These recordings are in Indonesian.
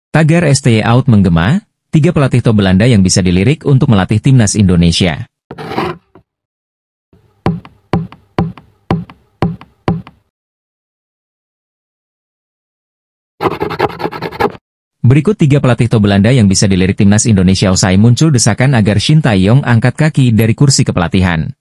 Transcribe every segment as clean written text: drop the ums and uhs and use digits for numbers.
Tagar STY out menggema, 3 pelatih top Belanda yang bisa dilirik untuk melatih timnas Indonesia. Berikut 3 pelatih top Belanda yang bisa dilirik timnas Indonesia usai muncul desakan agar Shin Tae-yong angkat kaki dari kursi kepelatihan.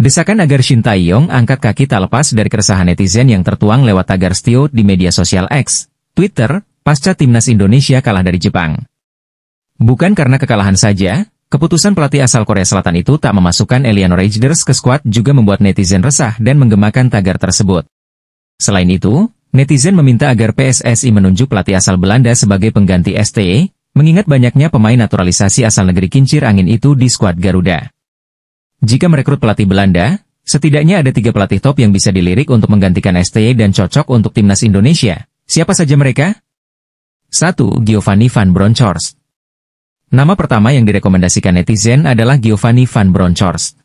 Desakan agar Shin Tae-yong angkat kaki tak lepas dari keresahan netizen yang tertuang lewat tagar STY out di media sosial X, Twitter, pasca timnas Indonesia kalah dari Jepang. Bukan karena kekalahan saja, keputusan pelatih asal Korea Selatan itu tak memasukkan Eleanor Reijnders ke skuad juga membuat netizen resah dan menggemakan tagar tersebut. Selain itu, netizen meminta agar PSSI menunjuk pelatih asal Belanda sebagai pengganti STY, mengingat banyaknya pemain naturalisasi asal negeri kincir angin itu di skuad Garuda. Jika merekrut pelatih Belanda, setidaknya ada 3 pelatih top yang bisa dilirik untuk menggantikan STY dan cocok untuk timnas Indonesia. Siapa saja mereka? 1. Giovanni van Bronckhorst. Nama pertama yang direkomendasikan netizen adalah Giovanni van Bronckhorst.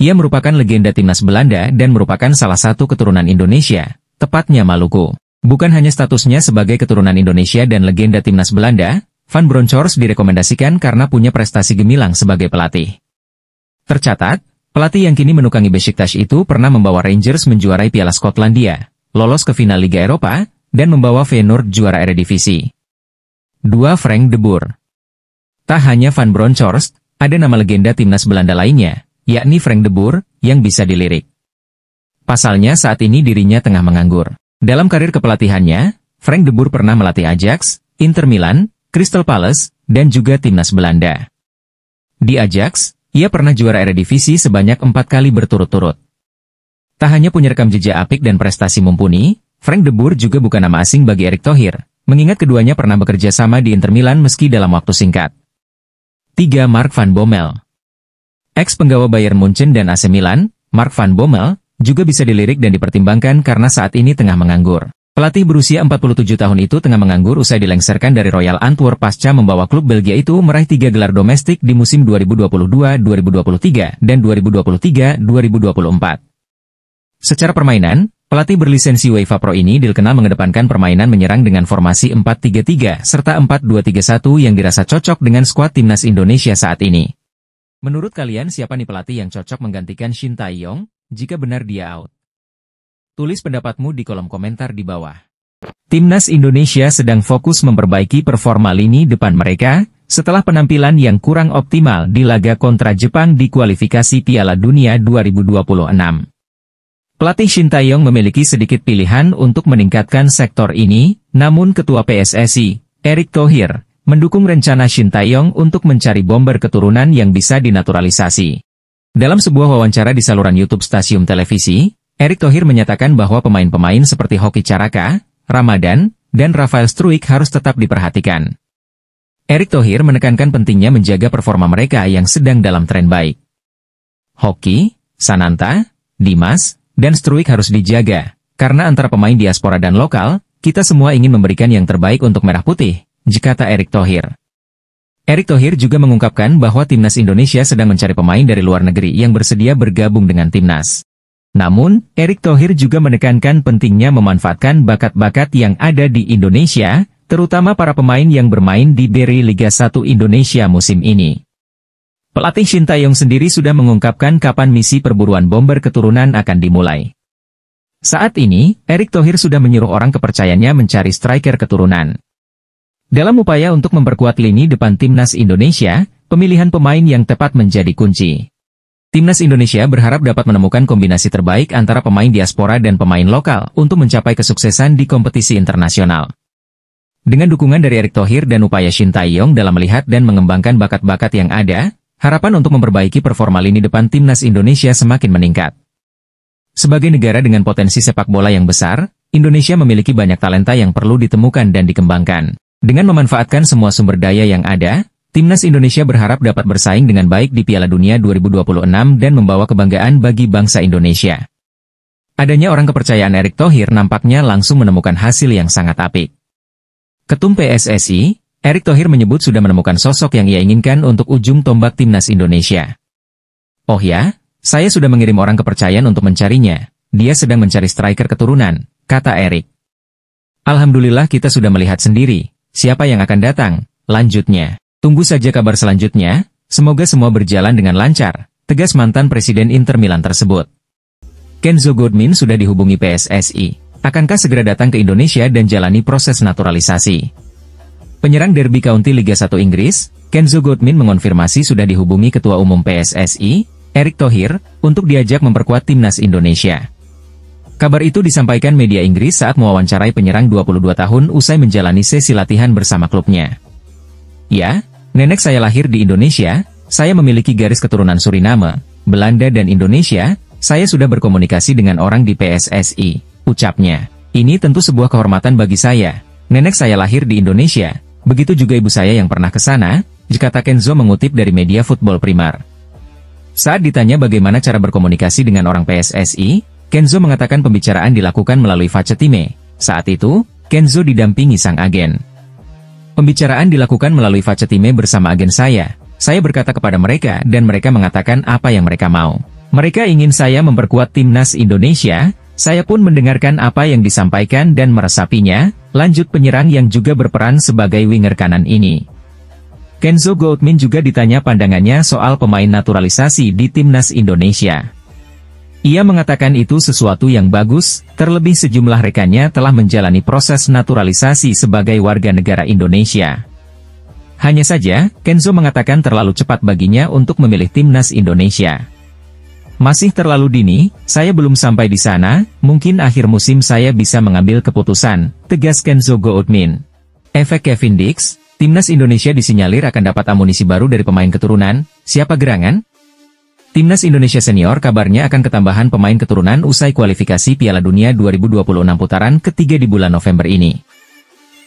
Ia merupakan legenda timnas Belanda dan merupakan salah satu keturunan Indonesia, tepatnya Maluku. Bukan hanya statusnya sebagai keturunan Indonesia dan legenda timnas Belanda, Van Bronckhorst direkomendasikan karena punya prestasi gemilang sebagai pelatih. Tercatat, pelatih yang kini menukangi Besiktas itu pernah membawa Rangers menjuarai Piala Skotlandia, lolos ke final Liga Eropa, dan membawa Feyenoord juara Eredivisie. 2. Frank de Boer. Tak hanya Van Bronckhorst, ada nama legenda timnas Belanda lainnya, yakni Frank de Boer, yang bisa dilirik. Pasalnya saat ini dirinya tengah menganggur. Dalam karir kepelatihannya, Frank de Boer pernah melatih Ajax, Inter Milan, Crystal Palace, dan juga timnas Belanda. Di Ajax, ia pernah juara Eredivisie sebanyak 4 kali berturut-turut. Tak hanya punya rekam jejak apik dan prestasi mumpuni, Frank de Boer juga bukan nama asing bagi Erick Thohir, mengingat keduanya pernah bekerja sama di Inter Milan meski dalam waktu singkat. 3. Mark van Bommel. Ex-penggawa Bayern Munchen dan AC Milan, Mark van Bommel, juga bisa dilirik dan dipertimbangkan karena saat ini tengah menganggur. Pelatih berusia 47 tahun itu tengah menganggur usai dilengsarkan dari Royal Antwerp pasca membawa klub Belgia itu meraih 3 gelar domestik di musim 2022-2023 dan 2023-2024. Secara permainan, pelatih berlisensi UEFA Pro ini dikenal mengedepankan permainan menyerang dengan formasi 4-3-3 serta 4-2-3-1 yang dirasa cocok dengan skuad timnas Indonesia saat ini. Menurut kalian siapa nih pelatih yang cocok menggantikan Shin Tae-yong, jika benar dia out? Tulis pendapatmu di kolom komentar di bawah. Timnas Indonesia sedang fokus memperbaiki performa lini depan mereka, setelah penampilan yang kurang optimal di laga kontra Jepang di kualifikasi Piala Dunia 2026. Pelatih Shin Tae-yong memiliki sedikit pilihan untuk meningkatkan sektor ini, namun Ketua PSSI, Erick Thohir, mendukung rencana Shin Tae-yong untuk mencari bomber keturunan yang bisa dinaturalisasi. Dalam sebuah wawancara di saluran YouTube stasiun televisi, Erick Thohir menyatakan bahwa pemain-pemain seperti Hoki Caraka, Ramadan, dan Rafael Struijk harus tetap diperhatikan. Erick Thohir menekankan pentingnya menjaga performa mereka yang sedang dalam tren baik. Hoki, Sananta, Dimas, dan Struijk harus dijaga, karena antara pemain diaspora dan lokal, kita semua ingin memberikan yang terbaik untuk Merah Putih, kata Erick Thohir. Erick Thohir juga mengungkapkan bahwa timnas Indonesia sedang mencari pemain dari luar negeri yang bersedia bergabung dengan timnas. Namun, Erick Thohir juga menekankan pentingnya memanfaatkan bakat-bakat yang ada di Indonesia, terutama para pemain yang bermain di BRI Liga 1 Indonesia musim ini. Pelatih Shin Tae-yong sendiri sudah mengungkapkan kapan misi perburuan bomber keturunan akan dimulai. Saat ini, Erick Thohir sudah menyuruh orang kepercayaannya mencari striker keturunan. Dalam upaya untuk memperkuat lini depan timnas Indonesia, pemilihan pemain yang tepat menjadi kunci. Timnas Indonesia berharap dapat menemukan kombinasi terbaik antara pemain diaspora dan pemain lokal untuk mencapai kesuksesan di kompetisi internasional. Dengan dukungan dari Erick Thohir dan upaya Shin Tae-yong dalam melihat dan mengembangkan bakat-bakat yang ada, harapan untuk memperbaiki performa lini depan timnas Indonesia semakin meningkat. Sebagai negara dengan potensi sepak bola yang besar, Indonesia memiliki banyak talenta yang perlu ditemukan dan dikembangkan. Dengan memanfaatkan semua sumber daya yang ada, timnas Indonesia berharap dapat bersaing dengan baik di Piala Dunia 2026 dan membawa kebanggaan bagi bangsa Indonesia. Adanya orang kepercayaan Erick Thohir nampaknya langsung menemukan hasil yang sangat apik. Ketum PSSI, Erick Thohir menyebut sudah menemukan sosok yang ia inginkan untuk ujung tombak timnas Indonesia. Oh ya, saya sudah mengirim orang kepercayaan untuk mencarinya. Dia sedang mencari striker keturunan, kata Erick. Alhamdulillah kita sudah melihat sendiri. siapa yang akan datang? Lanjutnya, tunggu saja kabar selanjutnya, semoga semua berjalan dengan lancar, tegas mantan Presiden Inter Milan tersebut. Kenzo Goodman sudah dihubungi PSSI. Akankah segera datang ke Indonesia dan jalani proses naturalisasi? Penyerang derby County Liga 1 Inggris, Kenzo Goodman mengonfirmasi sudah dihubungi Ketua Umum PSSI, Erick Thohir, untuk diajak memperkuat timnas Indonesia. Kabar itu disampaikan media Inggris saat mewawancarai penyerang 22 tahun usai menjalani sesi latihan bersama klubnya. Ya, nenek saya lahir di Indonesia, saya memiliki garis keturunan Suriname, Belanda dan Indonesia, saya sudah berkomunikasi dengan orang di PSSI, ucapnya. Ini tentu sebuah kehormatan bagi saya, nenek saya lahir di Indonesia, begitu juga ibu saya yang pernah ke sana, kata Kenzo mengutip dari media Football Primar. Saat ditanya bagaimana cara berkomunikasi dengan orang PSSI, Kenzo mengatakan pembicaraan dilakukan melalui Facetime. Saat itu, Kenzo didampingi sang agen. Pembicaraan dilakukan melalui Facetime bersama agen saya. Saya berkata kepada mereka dan mereka mengatakan apa yang mereka mau. Mereka ingin saya memperkuat timnas Indonesia, saya pun mendengarkan apa yang disampaikan dan meresapinya, lanjut penyerang yang juga berperan sebagai winger kanan ini. Kenzo Goodman juga ditanya pandangannya soal pemain naturalisasi di timnas Indonesia. Ia mengatakan itu sesuatu yang bagus, terlebih sejumlah rekannya telah menjalani proses naturalisasi sebagai warga negara Indonesia. Hanya saja, Kenzo mengatakan terlalu cepat baginya untuk memilih timnas Indonesia. Masih terlalu dini, saya belum sampai di sana, mungkin akhir musim saya bisa mengambil keputusan, tegas Kenzo Goodman. Efek Kevin Dix, timnas Indonesia disinyalir akan dapat amunisi baru dari pemain keturunan, siapa gerangan? Timnas Indonesia Senior kabarnya akan ketambahan pemain keturunan usai kualifikasi Piala Dunia 2026 putaran ketiga di bulan November ini.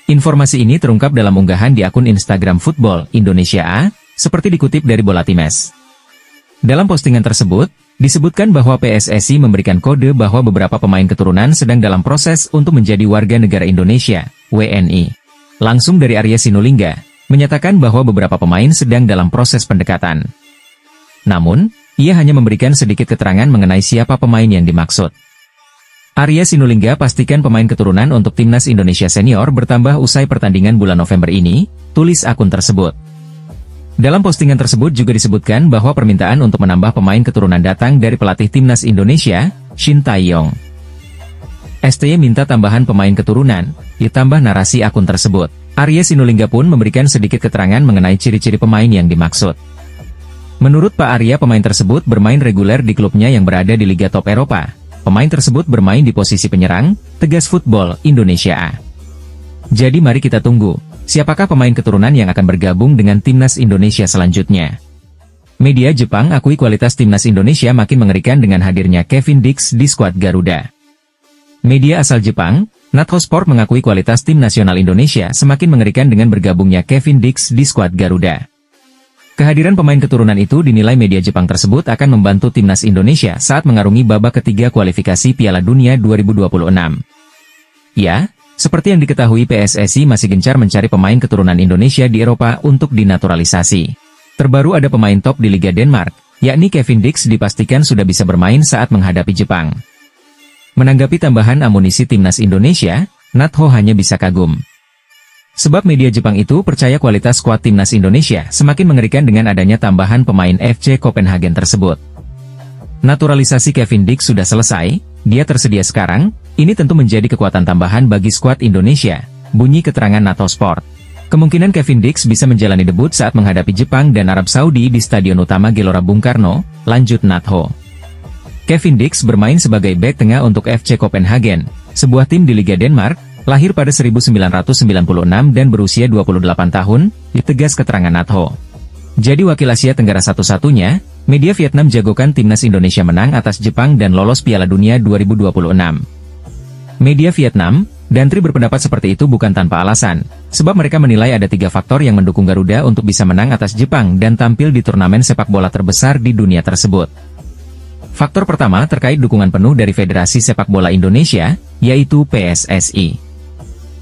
Informasi ini terungkap dalam unggahan di akun Instagram Football Indonesia A, seperti dikutip dari Bola Times. Dalam postingan tersebut, disebutkan bahwa PSSI memberikan kode bahwa beberapa pemain keturunan sedang dalam proses untuk menjadi warga negara Indonesia, WNI. Langsung dari Arya Sinulinga, menyatakan bahwa beberapa pemain sedang dalam proses pendekatan. Namun, ia hanya memberikan sedikit keterangan mengenai siapa pemain yang dimaksud. Arya Sinulinga pastikan pemain keturunan untuk timnas Indonesia Senior bertambah usai pertandingan bulan November ini, tulis akun tersebut. Dalam postingan tersebut juga disebutkan bahwa permintaan untuk menambah pemain keturunan datang dari pelatih timnas Indonesia, Shin Tae-yong. STY minta tambahan pemain keturunan, ditambah narasi akun tersebut. Arya Sinulinga pun memberikan sedikit keterangan mengenai ciri-ciri pemain yang dimaksud. Menurut Pak Arya, pemain tersebut bermain reguler di klubnya yang berada di Liga Top Eropa. Pemain tersebut bermain di posisi penyerang, tegas Football Indonesia A. Jadi mari kita tunggu, siapakah pemain keturunan yang akan bergabung dengan timnas Indonesia selanjutnya. Media Jepang akui kualitas timnas Indonesia makin mengerikan dengan hadirnya Kevin Dix di skuad Garuda. Media asal Jepang, Natho Sport mengakui kualitas tim nasional Indonesia semakin mengerikan dengan bergabungnya Kevin Dix di skuad Garuda. Kehadiran pemain keturunan itu dinilai media Jepang tersebut akan membantu timnas Indonesia saat mengarungi babak ketiga kualifikasi Piala Dunia 2026. Ya, seperti yang diketahui PSSI masih gencar mencari pemain keturunan Indonesia di Eropa untuk dinaturalisasi. Terbaru ada pemain top di Liga Denmark, yakni Kevin Dix dipastikan sudah bisa bermain saat menghadapi Jepang. Menanggapi tambahan amunisi timnas Indonesia, Natho hanya bisa kagum. Sebab media Jepang itu percaya kualitas skuad timnas Indonesia semakin mengerikan dengan adanya tambahan pemain FC Copenhagen tersebut. Naturalisasi Kevin Dix sudah selesai, dia tersedia sekarang, ini tentu menjadi kekuatan tambahan bagi skuad Indonesia, bunyi keterangan Natho Sport. Kemungkinan Kevin Dix bisa menjalani debut saat menghadapi Jepang dan Arab Saudi di Stadion Utama Gelora Bung Karno, lanjut Natho. Kevin Dix bermain sebagai bek tengah untuk FC Copenhagen, sebuah tim di Liga Denmark, lahir pada 1996 dan berusia 28 tahun, ditegas keterangan Natho. Jadi wakil Asia Tenggara satu-satunya, media Vietnam jagokan timnas Indonesia menang atas Jepang dan lolos Piala Dunia 2026. Media Vietnam, Dantri berpendapat seperti itu bukan tanpa alasan, sebab mereka menilai ada 3 faktor yang mendukung Garuda untuk bisa menang atas Jepang dan tampil di turnamen sepak bola terbesar di dunia tersebut. Faktor pertama terkait dukungan penuh dari Federasi Sepak Bola Indonesia, yaitu PSSI.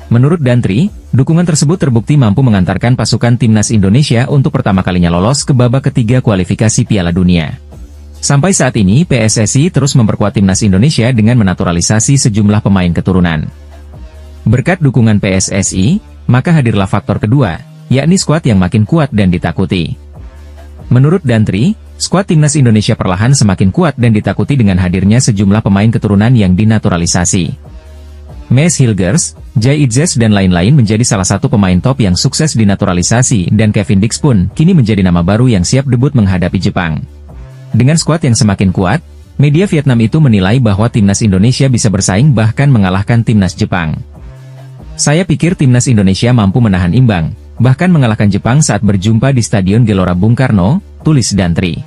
Menurut Dantri, dukungan tersebut terbukti mampu mengantarkan pasukan timnas Indonesia untuk pertama kalinya lolos ke babak ketiga kualifikasi Piala Dunia. Sampai saat ini PSSI terus memperkuat timnas Indonesia dengan menaturalisasi sejumlah pemain keturunan. Berkat dukungan PSSI, maka hadirlah faktor kedua, yakni skuad yang makin kuat dan ditakuti. Menurut Dantri, skuad timnas Indonesia perlahan semakin kuat dan ditakuti dengan hadirnya sejumlah pemain keturunan yang dinaturalisasi. Maes Hilgers, Jai Itzes dan lain-lain menjadi salah satu pemain top yang sukses dinaturalisasi, dan Kevin Dix pun kini menjadi nama baru yang siap debut menghadapi Jepang. Dengan skuad yang semakin kuat, media Vietnam itu menilai bahwa timnas Indonesia bisa bersaing bahkan mengalahkan timnas Jepang. Saya pikir timnas Indonesia mampu menahan imbang, bahkan mengalahkan Jepang saat berjumpa di Stadion Gelora Bung Karno, tulis Dantri.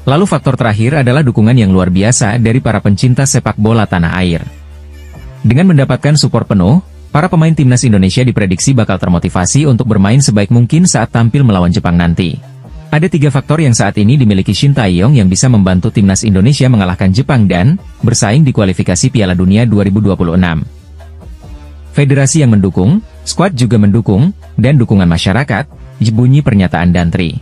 Lalu faktor terakhir adalah dukungan yang luar biasa dari para pencinta sepak bola tanah air. Dengan mendapatkan support penuh, para pemain timnas Indonesia diprediksi bakal termotivasi untuk bermain sebaik mungkin saat tampil melawan Jepang nanti. Ada 3 faktor yang saat ini dimiliki Shin Tae-yong yang bisa membantu timnas Indonesia mengalahkan Jepang dan bersaing di kualifikasi Piala Dunia 2026. Federasi yang mendukung, skuad juga mendukung, dan dukungan masyarakat, bunyi pernyataan Dantri.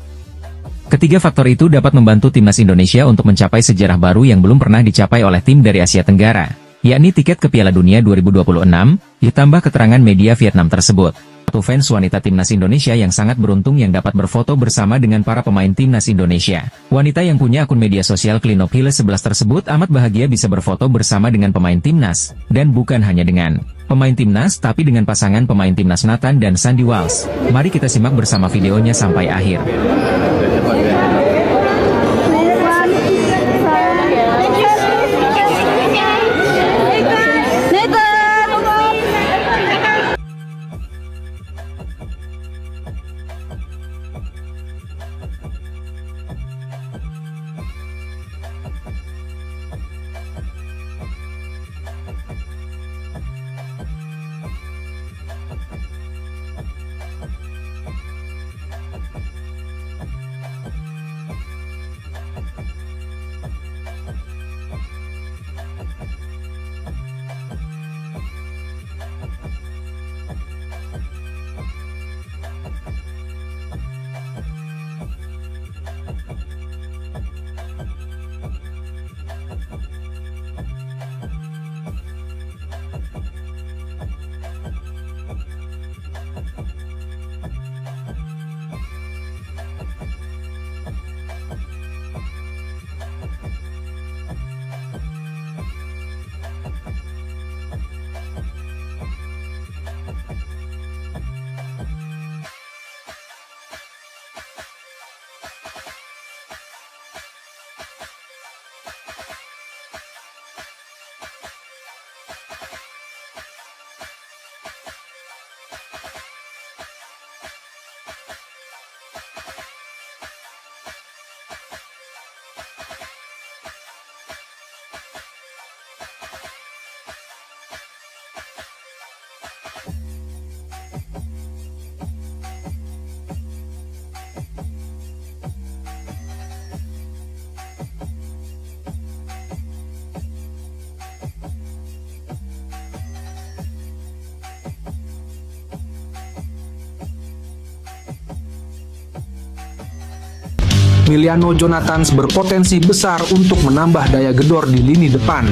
Ketiga faktor itu dapat membantu timnas Indonesia untuk mencapai sejarah baru yang belum pernah dicapai oleh tim dari Asia Tenggara, yakni tiket ke Piala Dunia 2026, ditambah keterangan media Vietnam tersebut. Satu fans wanita timnas Indonesia yang sangat beruntung yang dapat berfoto bersama dengan para pemain timnas Indonesia. Wanita yang punya akun media sosial Klinophile 11 tersebut amat bahagia bisa berfoto bersama dengan pemain timnas, dan bukan hanya dengan pemain timnas tapi dengan pasangan pemain timnas Nathan dan Sandy Walsh. Mari kita simak bersama videonya sampai akhir. Miliano Jonathans berpotensi besar untuk menambah daya gedor di lini depan.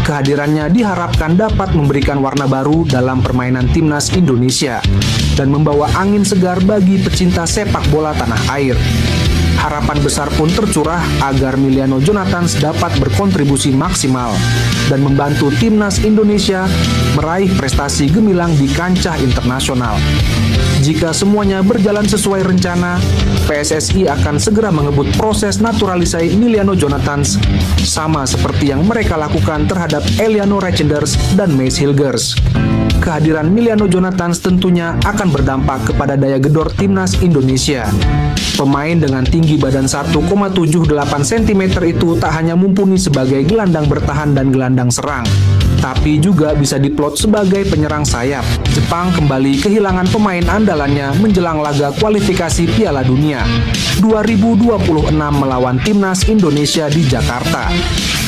Kehadirannya diharapkan dapat memberikan warna baru dalam permainan timnas Indonesia dan membawa angin segar bagi pecinta sepak bola tanah air. Harapan besar pun tercurah agar Miliano Jonathans dapat berkontribusi maksimal dan membantu timnas Indonesia meraih prestasi gemilang di kancah internasional. Jika semuanya berjalan sesuai rencana, PSSI akan segera mengebut proses naturalisasi Miliano Jonathans, sama seperti yang mereka lakukan terhadap Eliano Reijenders dan Maes Hilgers. Kehadiran Miliano Jonathans tentunya akan berdampak kepada daya gedor timnas Indonesia. Pemain dengan tinggi badan 1,78 cm itu tak hanya mumpuni sebagai gelandang bertahan dan gelandang serang, tapi juga bisa diplot sebagai penyerang sayap. Jepang kembali kehilangan pemain andalannya menjelang laga kualifikasi Piala Dunia 2026 melawan timnas Indonesia di Jakarta.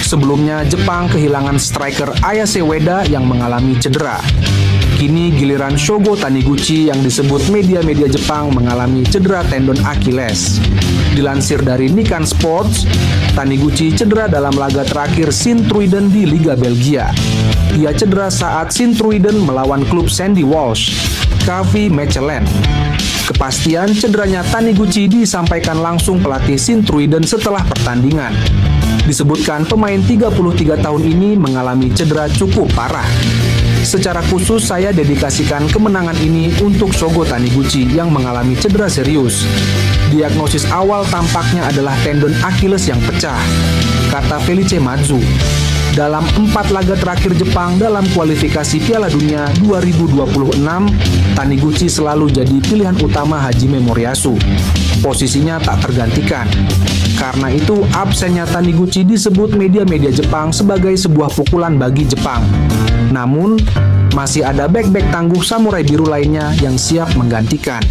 Sebelumnya, Jepang kehilangan striker Ayase Ueda yang mengalami cedera. Kini giliran Shogo Taniguchi yang disebut media-media Jepang mengalami cedera tendon Achilles. Dilansir dari Nikkei Sports, Taniguchi cedera dalam laga terakhir Sint-Truiden di Liga Belgia. Ia cedera saat Sint-Truiden melawan klub Sandy Walsh. Kaveh Mechelen. Kepastian cederanya Taniguchi disampaikan langsung pelatih Sintruiden setelah pertandingan. Disebutkan pemain 33 tahun ini mengalami cedera cukup parah. Secara khusus saya dedikasikan kemenangan ini untuk Shogo Taniguchi yang mengalami cedera serius. Diagnosis awal tampaknya adalah tendon Achilles yang pecah, kata Felice Mazzu. Dalam 4 laga terakhir Jepang dalam kualifikasi Piala Dunia 2026, Taniguchi selalu jadi pilihan utama Hajime Moriyasu. Posisinya tak tergantikan. Karena itu, absennya Taniguchi disebut media-media Jepang sebagai sebuah pukulan bagi Jepang. Namun, masih ada bek-bek tangguh samurai biru lainnya yang siap menggantikan.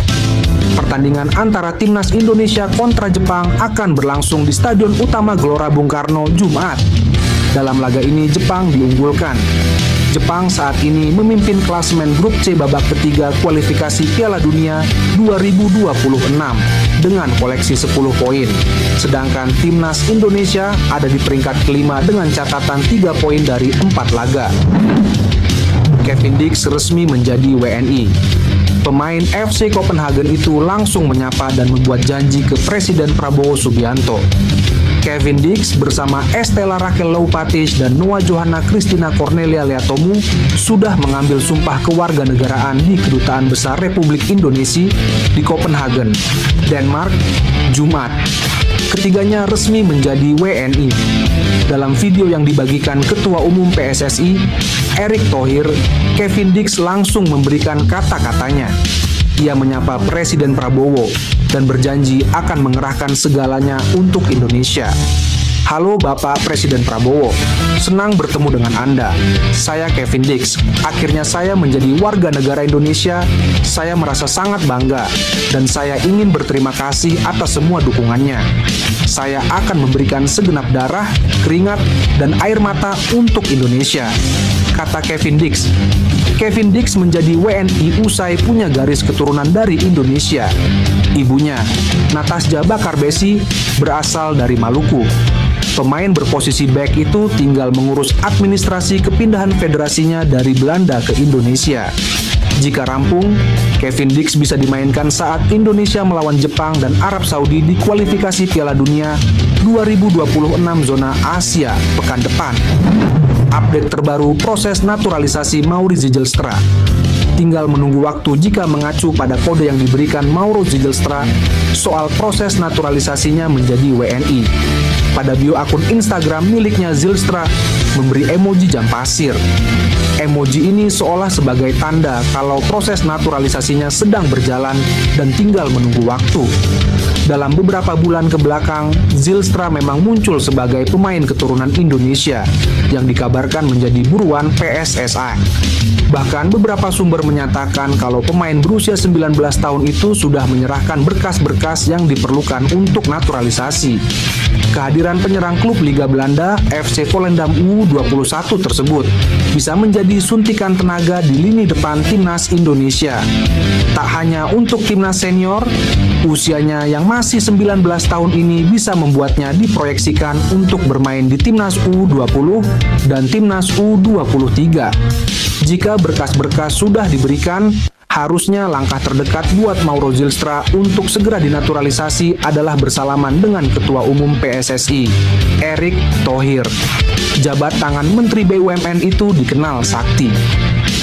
Pertandingan antara timnas Indonesia kontra Jepang akan berlangsung di Stadion Utama Gelora Bung Karno Jumat. Dalam laga ini Jepang diunggulkan. Jepang saat ini memimpin klasemen grup C babak ketiga kualifikasi Piala Dunia 2026 dengan koleksi 10 poin. Sedangkan timnas Indonesia ada di peringkat kelima dengan catatan 3 poin dari 4 laga. Kevin Dix resmi menjadi WNI. Pemain FC Copenhagen itu langsung menyapa dan membuat janji ke Presiden Prabowo Subianto. Kevin Dix bersama Estela Raquel Loupatis dan Noah Johanna Christina Cornelia Leatomu sudah mengambil sumpah kewarganegaraan di Kedutaan Besar Republik Indonesia di Copenhagen, Denmark, Jumat. Ketiganya resmi menjadi WNI. Dalam video yang dibagikan Ketua Umum PSSI, Erick Thohir, Kevin Dix langsung memberikan kata-katanya. Ia menyapa Presiden Prabowo dan berjanji akan mengerahkan segalanya untuk Indonesia. Halo Bapak Presiden Prabowo, senang bertemu dengan Anda. Saya Kevin Dix. Akhirnya saya menjadi warga negara Indonesia. Saya merasa sangat bangga dan saya ingin berterima kasih atas semua dukungannya. Saya akan memberikan segenap darah, keringat, dan air mata untuk Indonesia, kata Kevin Dix. Kevin Dix menjadi WNI usai punya garis keturunan dari Indonesia. Ibunya, Natasja Bakarbesi, berasal dari Maluku. Pemain berposisi back itu tinggal mengurus administrasi kepindahan federasinya dari Belanda ke Indonesia. Jika rampung, Kevin Dix bisa dimainkan saat Indonesia melawan Jepang dan Arab Saudi di kualifikasi Piala Dunia 2026 zona Asia pekan depan. Update terbaru proses naturalisasi Mauro Zylstra. Tinggal menunggu waktu jika mengacu pada kode yang diberikan Mauro Zylstra soal proses naturalisasinya menjadi WNI. Pada bio akun Instagram miliknya, Zylstra memberi emoji jam pasir. Emoji ini seolah sebagai tanda kalau proses naturalisasinya sedang berjalan dan tinggal menunggu waktu. Dalam beberapa bulan ke belakang, Zylstra memang muncul sebagai pemain keturunan Indonesia yang dikabarkan menjadi buruan PSSI. Bahkan beberapa sumber menyatakan kalau pemain berusia 19 tahun itu sudah menyerahkan berkas-berkas yang diperlukan untuk naturalisasi. Kehadiran penyerang klub Liga Belanda FC Volendam U21 tersebut bisa menjadi suntikan tenaga di lini depan timnas Indonesia. Tak hanya untuk timnas senior, usianya yang masih 19 tahun ini bisa membuatnya diproyeksikan untuk bermain di timnas U20 dan timnas U23. Jika berkas-berkas sudah diberikan, harusnya langkah terdekat buat Mauro Zylstra untuk segera dinaturalisasi adalah bersalaman dengan Ketua Umum PSSI, Erick Thohir. Jabat tangan Menteri BUMN itu dikenal sakti.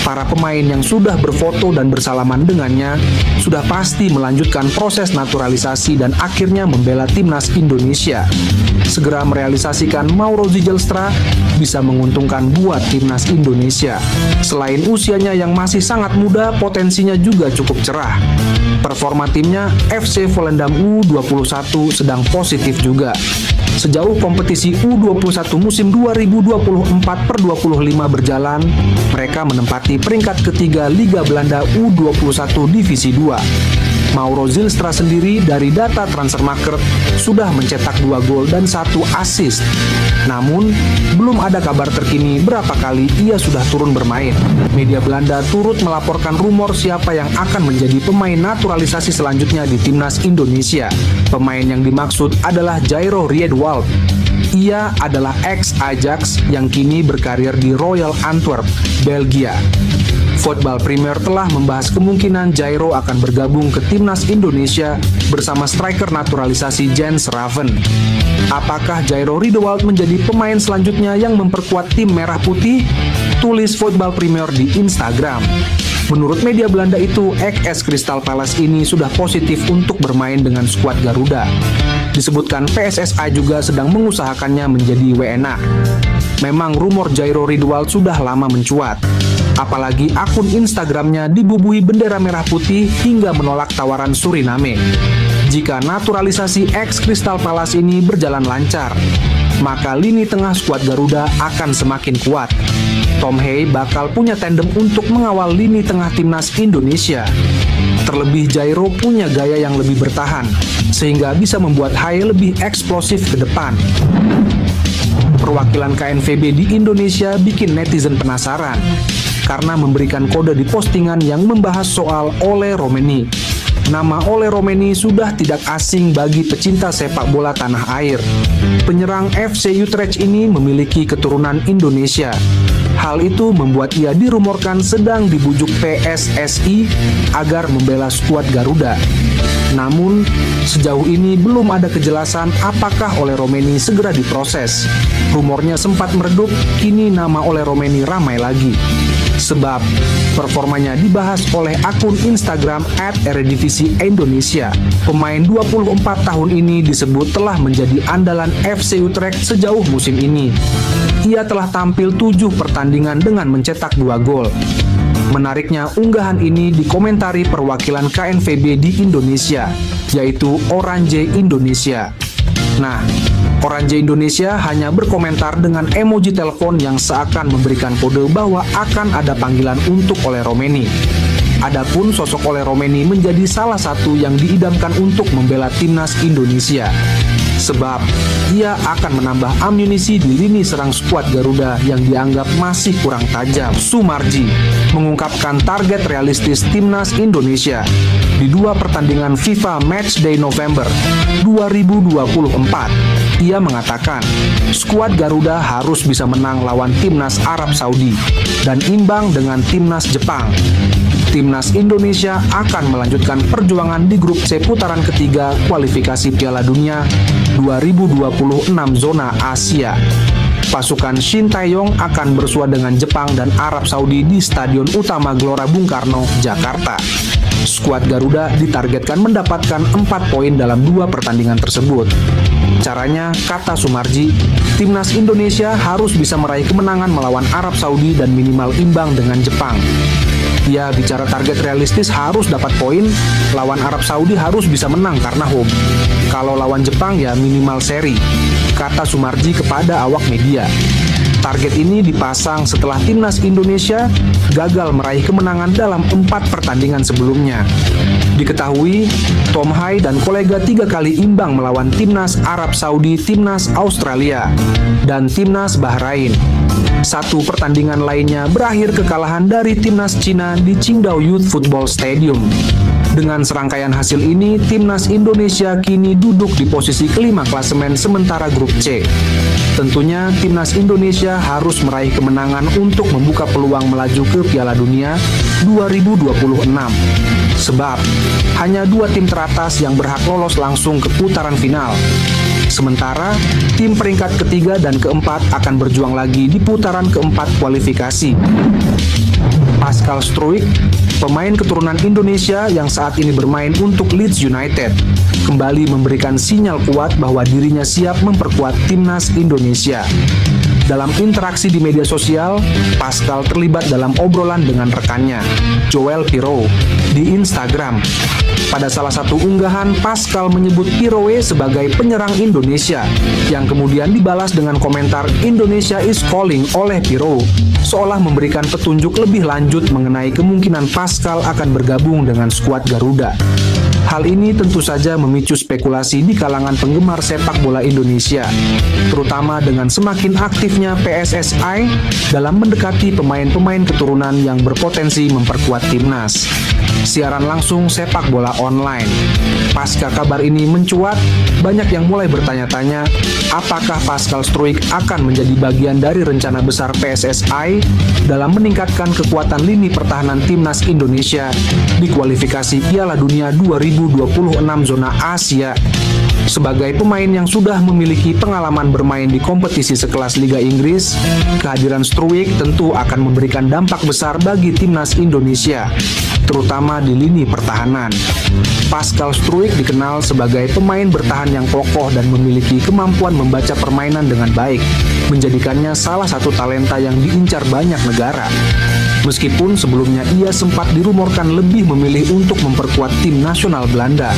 Para pemain yang sudah berfoto dan bersalaman dengannya sudah pasti melanjutkan proses naturalisasi dan akhirnya membela timnas Indonesia. Segera merealisasikan Mauro Zylstra bisa menguntungkan buat timnas Indonesia. Selain usianya yang masih sangat muda, potensinya juga cukup cerah. Performa timnya FC Volendam U21 sedang positif juga. Sejauh kompetisi U21 musim 2024/25 berjalan, mereka menempati peringkat ketiga Liga Belanda U21 Divisi 2. Mauro Zylstra sendiri dari data Transfermarkt sudah mencetak 2 gol dan 1 assist. Namun, belum ada kabar terkini berapa kali ia sudah turun bermain. Media Belanda turut melaporkan rumor siapa yang akan menjadi pemain naturalisasi selanjutnya di timnas Indonesia. Pemain yang dimaksud adalah Jairo Riedwald. Ia adalah ex-Ajax yang kini berkarir di Royal Antwerp, Belgia. Football Premier telah membahas kemungkinan Jairo akan bergabung ke timnas Indonesia bersama striker naturalisasi Jens Raven. Apakah Jairo Riedewald menjadi pemain selanjutnya yang memperkuat tim merah putih? Tulis Football Premier di Instagram. Menurut media Belanda itu, ex Crystal Palace ini sudah positif untuk bermain dengan skuad Garuda. Disebutkan PSSI juga sedang mengusahakannya menjadi WNA. Memang rumor Jairo Riedewald sudah lama mencuat. Apalagi akun Instagramnya dibubuhi bendera merah putih hingga menolak tawaran Suriname. Jika naturalisasi ex Crystal Palace ini berjalan lancar, maka lini tengah skuad Garuda akan semakin kuat. Tom Hay bakal punya tandem untuk mengawal lini tengah timnas Indonesia. Terlebih Jairo punya gaya yang lebih bertahan, sehingga bisa membuat Hay lebih eksplosif ke depan. Perwakilan KNVB di Indonesia bikin netizen penasaran karena memberikan kode di postingan yang membahas soal Ole Romeni. Nama Ole Romeni sudah tidak asing bagi pecinta sepak bola tanah air. Penyerang FC Utrecht ini memiliki keturunan Indonesia. Hal itu membuat ia dirumorkan sedang dibujuk PSSI agar membela skuad Garuda. Namun, sejauh ini belum ada kejelasan apakah Ole Romeni segera diproses. Rumornya sempat meredup, kini nama Ole Romeni ramai lagi. Sebab performanya dibahas oleh akun Instagram @eredivisie_indonesia. Pemain 24 tahun ini disebut telah menjadi andalan FC Utrecht sejauh musim ini. Ia telah tampil 7 pertandingan dengan mencetak 2 gol. Menariknya, unggahan ini dikomentari perwakilan KNVB di Indonesia, yaitu Oranje Indonesia. Nah, Oranje Indonesia hanya berkomentar dengan emoji telepon yang seakan memberikan kode bahwa akan ada panggilan untuk Ole Romeni. Adapun sosok Ole Romeni menjadi salah satu yang diidamkan untuk membela timnas Indonesia. Sebab ia akan menambah amunisi di lini serang skuad Garuda yang dianggap masih kurang tajam. Sumarji mengungkapkan target realistis timnas Indonesia di 2 pertandingan FIFA Matchday November 2024. Ia mengatakan, skuad Garuda harus bisa menang lawan timnas Arab Saudi dan imbang dengan timnas Jepang. Timnas Indonesia akan melanjutkan perjuangan di grup C putaran ketiga kualifikasi Piala Dunia 2026 zona Asia. Pasukan Shin Tae-yong akan bersua dengan Jepang dan Arab Saudi di Stadion Utama Gelora Bung Karno, Jakarta. Skuad Garuda ditargetkan mendapatkan 4 poin dalam 2 pertandingan tersebut. Caranya, kata Sumarji, timnas Indonesia harus bisa meraih kemenangan melawan Arab Saudi dan minimal imbang dengan Jepang. Ia bicara target realistis harus dapat poin, lawan Arab Saudi harus bisa menang karena home. Kalau lawan Jepang ya minimal seri, kata Sumarji kepada awak media. Target ini dipasang setelah timnas Indonesia gagal meraih kemenangan dalam 4 pertandingan sebelumnya. Diketahui, Tom Hay dan kolega 3 kali imbang melawan timnas Arab Saudi, timnas Australia, dan timnas Bahrain. 1 pertandingan lainnya berakhir kekalahan dari timnas Cina di Qingdao Youth Football Stadium. Dengan serangkaian hasil ini, timnas Indonesia kini duduk di posisi kelima klasemen sementara grup C. Tentunya, timnas Indonesia harus meraih kemenangan untuk membuka peluang melaju ke Piala Dunia 2026. Sebab, hanya 2 tim teratas yang berhak lolos langsung ke putaran final. Sementara, tim peringkat ketiga dan keempat akan berjuang lagi di putaran keempat kualifikasi. Pascal Struijk, pemain keturunan Indonesia yang saat ini bermain untuk Leeds United, kembali memberikan sinyal kuat bahwa dirinya siap memperkuat timnas Indonesia. Dalam interaksi di media sosial, Pascal terlibat dalam obrolan dengan rekannya, Joel Piroe, di Instagram. Pada salah satu unggahan, Pascal menyebut Piroe sebagai penyerang Indonesia, yang kemudian dibalas dengan komentar Indonesia is calling oleh Piroe, seolah memberikan petunjuk lebih lanjut mengenai kemungkinan Pascal akan bergabung dengan skuad Garuda. Hal ini tentu saja memicu spekulasi di kalangan penggemar sepak bola Indonesia, terutama dengan semakin aktifnya PSSI dalam mendekati pemain-pemain keturunan yang berpotensi memperkuat timnas. siaran langsung sepak bola online. Pasca kabar ini mencuat, banyak yang mulai bertanya-tanya, apakah Pascal Struijk akan menjadi bagian dari rencana besar PSSI dalam meningkatkan kekuatan lini pertahanan timnas Indonesia di kualifikasi Piala Dunia 2026 zona Asia. Sebagai pemain yang sudah memiliki pengalaman bermain di kompetisi sekelas Liga Inggris, kehadiran Struijk tentu akan memberikan dampak besar bagi timnas Indonesia, terutama di lini pertahanan. Pascal Struijk dikenal sebagai pemain bertahan yang kokoh dan memiliki kemampuan membaca permainan dengan baik, menjadikannya salah satu talenta yang diincar banyak negara. Meskipun sebelumnya ia sempat dirumorkan lebih memilih untuk memperkuat tim nasional Belanda.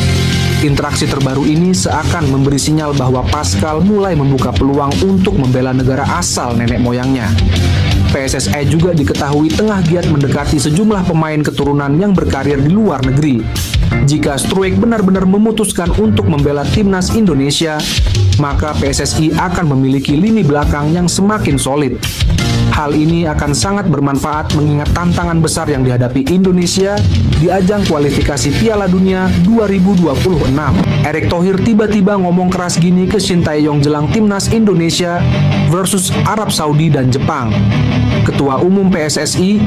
Interaksi terbaru ini seakan memberi sinyal bahwa Pascal mulai membuka peluang untuk membela negara asal nenek moyangnya. PSSI juga diketahui tengah giat mendekati sejumlah pemain keturunan yang berkarir di luar negeri. Jika Struijk benar-benar memutuskan untuk membela timnas Indonesia, maka PSSI akan memiliki lini belakang yang semakin solid. Hal ini akan sangat bermanfaat mengingat tantangan besar yang dihadapi Indonesia di ajang kualifikasi Piala Dunia 2026. Erick Thohir tiba-tiba ngomong keras gini ke Shin Tae-yong jelang timnas Indonesia versus Arab Saudi dan Jepang. Ketua Umum PSSI,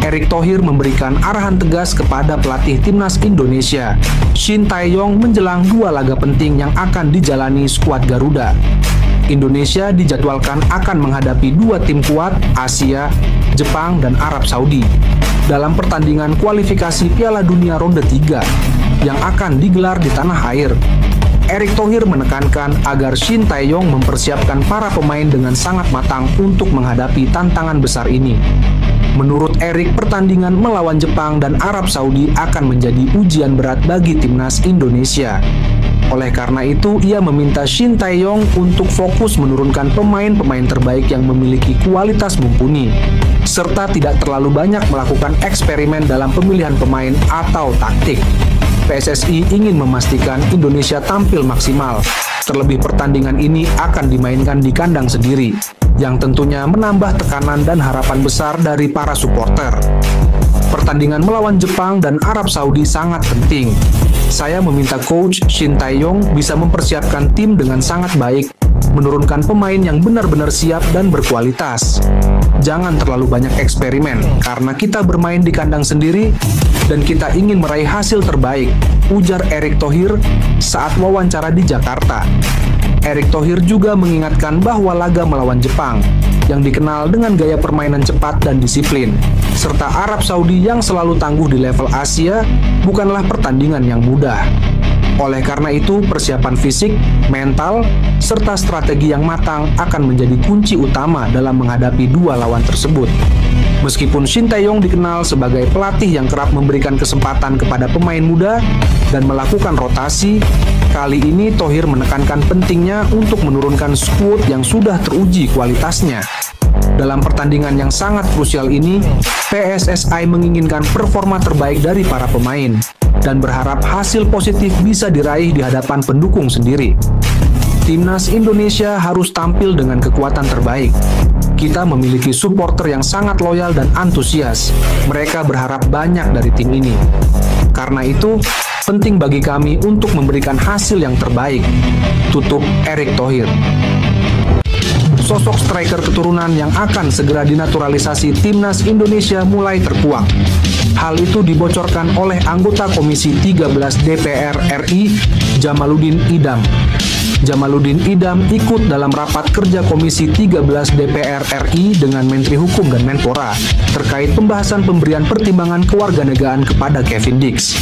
Erick Thohir memberikan arahan tegas kepada pelatih timnas Indonesia, Shin Tae-yong menjelang dua laga penting yang akan dijalani skuad Garuda. Indonesia dijadwalkan akan menghadapi dua tim kuat Asia, Jepang, dan Arab Saudi dalam pertandingan kualifikasi Piala Dunia ronde 3 yang akan digelar di tanah air. Erick Thohir menekankan agar Shin Tae-yong mempersiapkan para pemain dengan sangat matang untuk menghadapi tantangan besar ini. Menurut Erick, pertandingan melawan Jepang dan Arab Saudi akan menjadi ujian berat bagi timnas Indonesia. Oleh karena itu, ia meminta Shin Tae-yong untuk fokus menurunkan pemain-pemain terbaik yang memiliki kualitas mumpuni, serta tidak terlalu banyak melakukan eksperimen dalam pemilihan pemain atau taktik. PSSI ingin memastikan Indonesia tampil maksimal, terlebih pertandingan ini akan dimainkan di kandang sendiri, yang tentunya menambah tekanan dan harapan besar dari para supporter. Pertandingan melawan Jepang dan Arab Saudi sangat penting. Saya meminta coach Shin Tae-yong bisa mempersiapkan tim dengan sangat baik, menurunkan pemain yang benar-benar siap dan berkualitas. Jangan terlalu banyak eksperimen, karena kita bermain di kandang sendiri dan kita ingin meraih hasil terbaik, ujar Erick Thohir saat wawancara di Jakarta. Erick Thohir juga mengingatkan bahwa laga melawan Jepang, yang dikenal dengan gaya permainan cepat dan disiplin, serta Arab Saudi yang selalu tangguh di level Asia, bukanlah pertandingan yang mudah. Oleh karena itu, persiapan fisik, mental, serta strategi yang matang akan menjadi kunci utama dalam menghadapi dua lawan tersebut. Meskipun Shin Tae-yong dikenal sebagai pelatih yang kerap memberikan kesempatan kepada pemain muda dan melakukan rotasi, kali ini Thohir menekankan pentingnya untuk menurunkan skuad yang sudah teruji kualitasnya. Dalam pertandingan yang sangat krusial ini, PSSI menginginkan performa terbaik dari para pemain dan berharap hasil positif bisa diraih di hadapan pendukung sendiri. Timnas Indonesia harus tampil dengan kekuatan terbaik. Kita memiliki supporter yang sangat loyal dan antusias. Mereka berharap banyak dari tim ini. Karena itu, penting bagi kami untuk memberikan hasil yang terbaik. Tutup Erick Thohir. Sosok striker keturunan yang akan segera dinaturalisasi timnas Indonesia mulai terkuak. Hal itu dibocorkan oleh anggota Komisi 13 DPR RI, Jamaluddin Idam. Jamaluddin Idam ikut dalam rapat kerja Komisi 13 DPR RI dengan Menteri Hukum dan Menpora terkait pembahasan pemberian pertimbangan kewarganegaraan kepada Kevin Dix.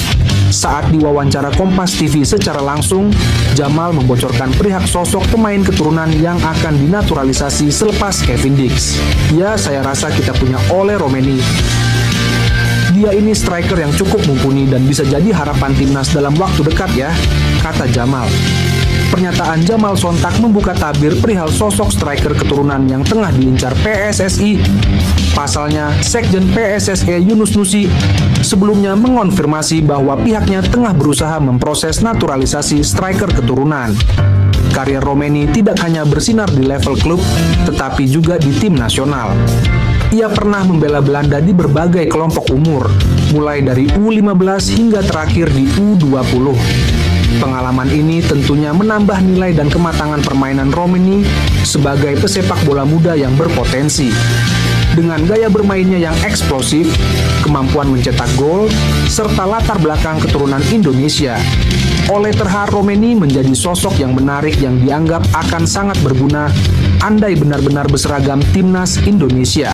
Saat diwawancara Kompas TV secara langsung, Jamal membocorkan perihal sosok pemain keturunan yang akan dinaturalisasi selepas Kevin Dix. Ya, saya rasa kita punya Ole Romeni. Dia ini striker yang cukup mumpuni dan bisa jadi harapan timnas dalam waktu dekat ya, kata Jamal. Pernyataan Jamal sontak membuka tabir perihal sosok striker keturunan yang tengah diincar PSSI. Pasalnya, Sekjen PSSI Yunus Nusi sebelumnya mengonfirmasi bahwa pihaknya tengah berusaha memproses naturalisasi striker keturunan. Karier Romeni tidak hanya bersinar di level klub, tetapi juga di tim nasional. Ia pernah membela Belanda di berbagai kelompok umur, mulai dari U15 hingga terakhir di U20. Pengalaman ini tentunya menambah nilai dan kematangan permainan Romeni sebagai pesepak bola muda yang berpotensi. Dengan gaya bermainnya yang eksplosif, kemampuan mencetak gol, serta latar belakang keturunan Indonesia, Ole Terhar Romeni menjadi sosok yang menarik yang dianggap akan sangat berguna andai benar-benar berseragam timnas Indonesia.